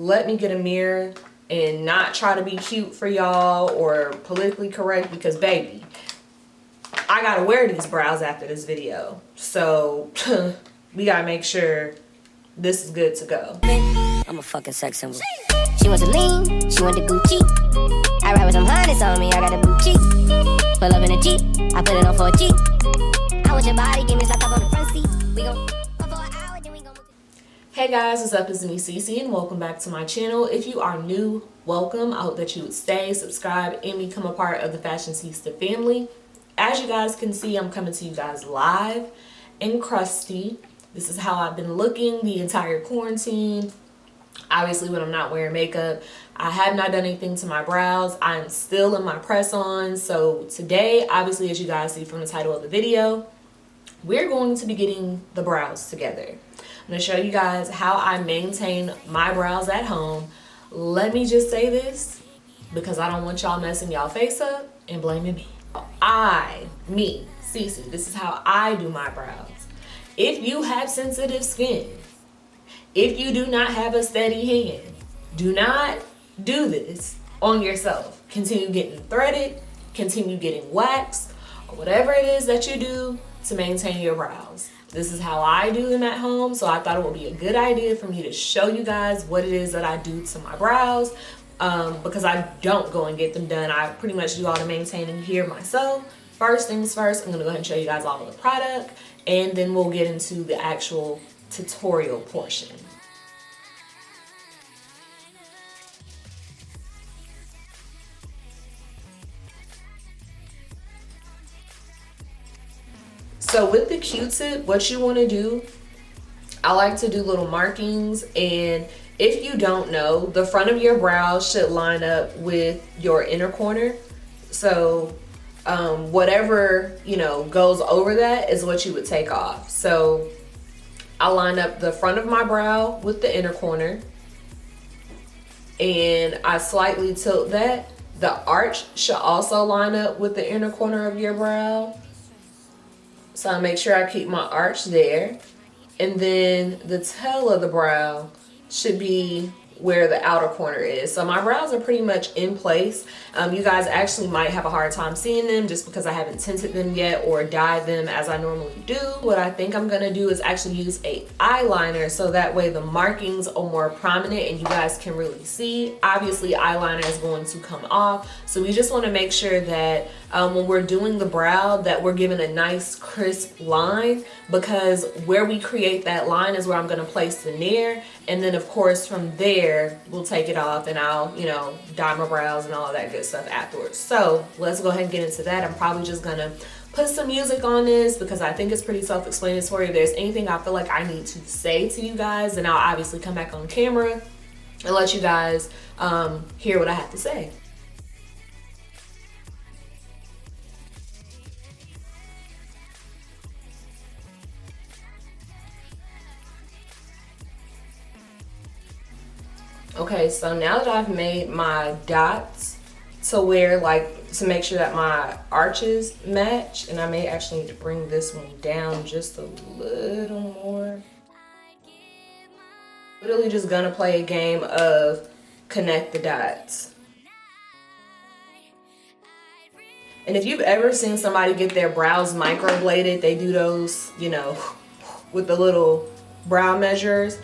let me get a mirror and not try to be cute for y'all or politically correct, because baby, I gotta wear these brows after this video. So we gotta make sure this is good to go. I'm a fucking sex symbol. She wants a lean, she want the Gucci. I ride with some honey's on me, I got a boutique. Pull up in a Jeep, I put it on for a Jeep. I want your body, give me some up on the front seat. We gon' go for an hour, then we gon' Hey guys, what's up? It's me, Cece, and welcome back to my channel. If you are new, welcome. I hope that you would stay, subscribe, and become a part of the Fashionceesta family. As you guys can see, I'm coming to you guys live and crusty. This is how I've been looking the entire quarantine. Obviously, when I'm not wearing makeup, I have not done anything to my brows. I'm still in my press-on. So today, obviously, as you guys see from the title of the video, we're going to be getting the brows together. I'm going to show you guys how I maintain my brows at home. Let me just say this, because I don't want y'all messing y'all face up and blaming me. Me, Cece, this is how I do my brows. If you have sensitive skin, if you do not have a steady hand, do not do this on yourself. Continue getting threaded, continue getting waxed, or whatever it is that you do to maintain your brows. This is how I do them at home, so I thought it would be a good idea for me to show you guys what it is that I do to my brows, because I don't go and get them done. I pretty much do all the maintaining here myself. First things first, I'm gonna go ahead and show you guys all of the product, and then we'll get into the actual tutorial portion. So with the Q-tip, what you want to do, I like to do little markings, and if you don't know, the front of your brows should line up with your inner corner. So whatever, you know, goes over that is what you would take off. So I line up the front of my brow with the inner corner, and I slightly tilt that. The arch should also line up with the inner corner of your brow. So I make sure I keep my arch there. And then the tail of the brow should be where the outer corner is. So my brows are pretty much in place. You guys actually might have a hard time seeing them just because I haven't tinted them yet or dyed them as I normally do. What I think I'm gonna do is actually use a eyeliner, so that way the markings are more prominent and you guys can really see. Obviously eyeliner is going to come off, so we just want to make sure that when we're doing the brow that we're giving a nice crisp line, because where we create that line is where I'm going to place the NAIR, and then of course from there we'll take it off and I'll, you know, dye my brows and all that good stuff afterwards. So let's go ahead and get into that. I'm probably just gonna put some music on this because I think it's pretty self-explanatory. If there's anything I feel like I need to say to you guys, then I'll obviously come back on camera and let you guys hear what I have to say. Okay, so now that I've made my dots to where, like, to make sure that my arches match, and I may actually need to bring this one down just a little more. Literally just gonna play a game of connect the dots. And if you've ever seen somebody get their brows microbladed, they do those, you know, with the little brow measures.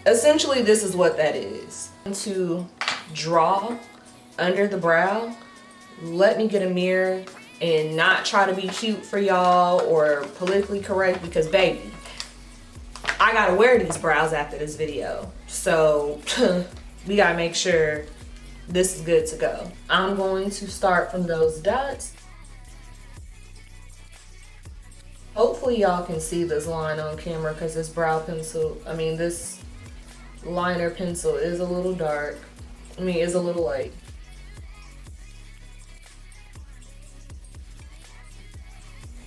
Essentially, this is what that is. To draw under the brow, let me get a mirror and not try to be cute for y'all or politically correct, because baby, I gotta wear these brows after this video. So we gotta make sure this is good to go. I'm going to start from those dots. Hopefully y'all can see this line on camera, because this brow pencil, this liner pencil is a little dark. Is a little light.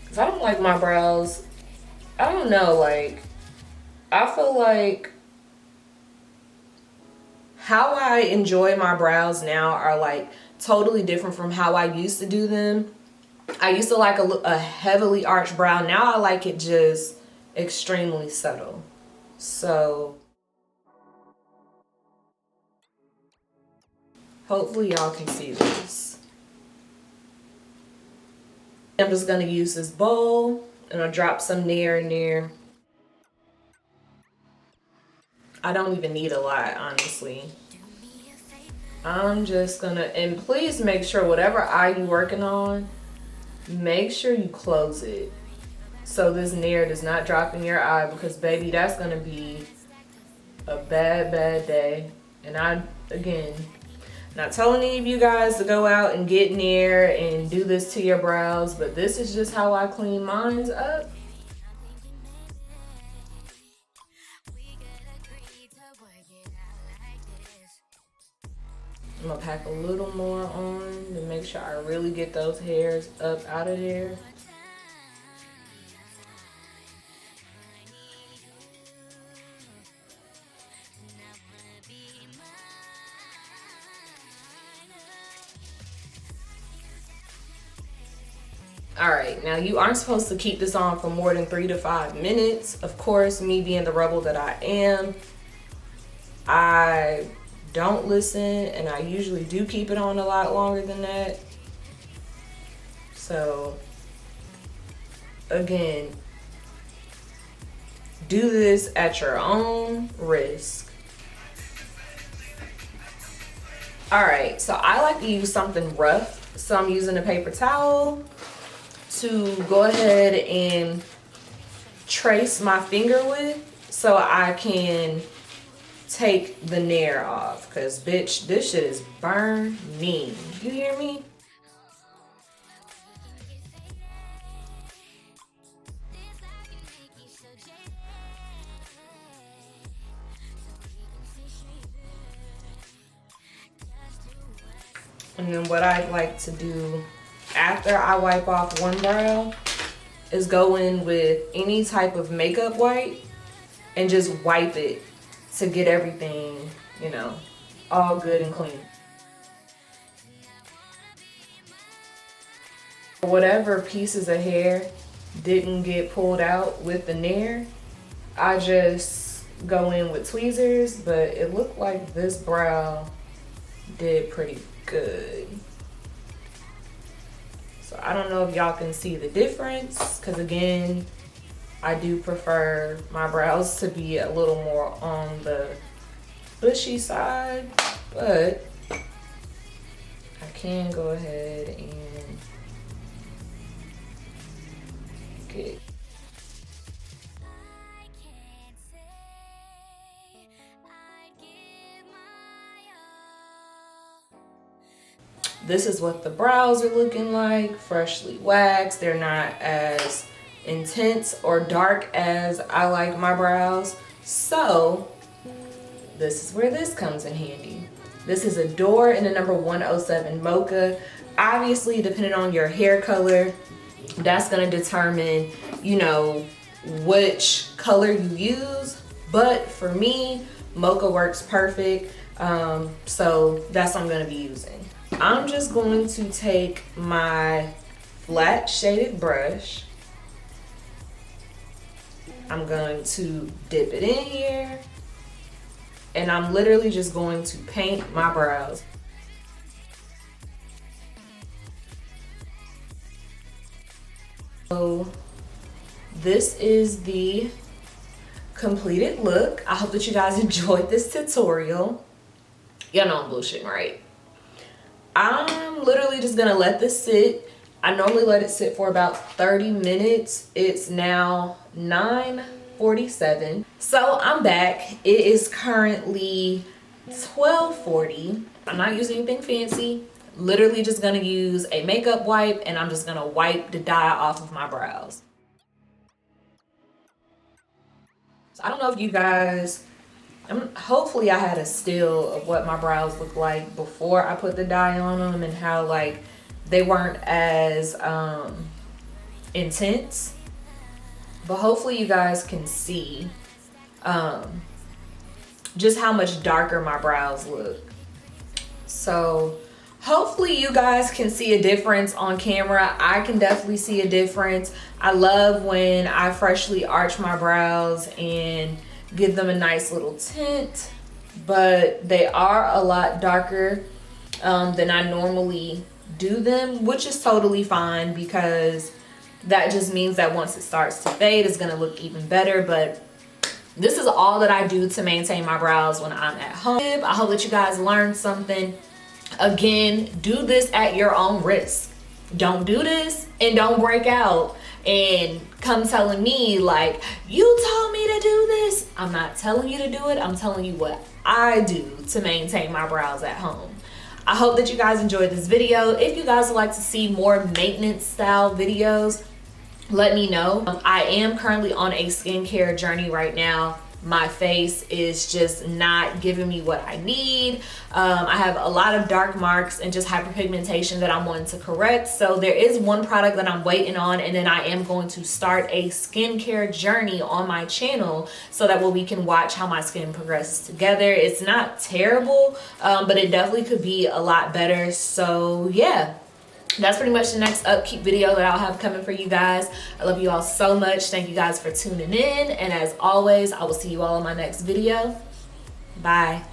Cause I don't like my brows. I don't know, like, I feel like how I enjoy my brows now are like totally different from how I used to do them. I used to like a heavily arched brow. Now I like it just extremely subtle. So Hopefully y'all can see this. I'm just gonna use this bowl and I'll drop some NAIR in there. I don't even need a lot, honestly. I'm just gonna, and please make sure whatever eye you're working on, make sure you close it so this NAIR does not drop in your eye, because baby, that's gonna be a bad day. And I, again, not telling any of you guys to go out and get NAIR and do this to your brows, but this is just how I clean mine up. I'm gonna pack a little more on to make sure I really get those hairs up out of there. All right, now you aren't supposed to keep this on for more than 3 to 5 minutes. Of course, me being the rebel that I am, I don't listen, and I usually do keep it on a lot longer than that. So again, do this at your own risk. All right, so I like to use something rough, so I'm using a paper towel to go ahead and trace my finger with, so I can take the NAIR off, because bitch, this shit is burning. You hear me? And then what I like to do after I wipe off one brow is go in with any type of makeup wipe and just wipe it to get everything, you know, all good and clean. Whatever pieces of hair didn't get pulled out with the NAIR, I just go in with tweezers, but it looked like this brow did pretty good. So I don't know if y'all can see the difference, because again, I do prefer my brows to be a little more on the bushy side, but I can go ahead and get. This is what the brows are looking like, freshly waxed. They're not as intense or dark as I like my brows. So this is where this comes in handy. This is Adore in the number 107 Mocha. Obviously, depending on your hair color, that's gonna determine, you know, which color you use. But for me, Mocha works perfect. So that's what I'm gonna be using. I'm just going to take my flat shaded brush. I'm going to dip it in here, and I'm literally just going to paint my brows. So this is the completed look. I hope that you guys enjoyed this tutorial. Y'all know I'm bullshitting, right? I'm literally just gonna let this sit. I normally let it sit for about 30 minutes. It's now 9:47. So I'm back. It is currently 12:40. I'm not using anything fancy. Literally just gonna use a makeup wipe, and I'm just gonna wipe the dye off of my brows. So I don't know if you guys, hopefully I had a still of what my brows look like before I put the dye on them, and how like they weren't as intense, but hopefully you guys can see just how much darker my brows look. So hopefully you guys can see a difference on camera. I can definitely see a difference. I love when I freshly arch my brows and give them a nice little tint, but they are a lot darker than I normally do them, which is totally fine because that just means that once it starts to fade, it's gonna look even better. But this is all that I do to maintain my brows when I'm at home. I hope that you guys learned something. Again, do this at your own risk. Don't do this and don't break out and come telling me like, you told me to do this. I'm not telling you to do it. I'm telling you what I do to maintain my brows at home. I hope that you guys enjoyed this video. If you guys would like to see more maintenance style videos, let me know. I am currently on a skincare journey right now. My face is just not giving me what I need. I have a lot of dark marks and just hyperpigmentation that I'm wanting to correct. So there is one product that I'm waiting on, and then I am going to start a skincare journey on my channel so that way we can watch how my skin progresses together. It's not terrible, but it definitely could be a lot better. So yeah. That's pretty much the next upkeep video that I'll have coming for you guys. I love you all so much. Thank you guys for tuning in. And as always, I will see you all in my next video. Bye.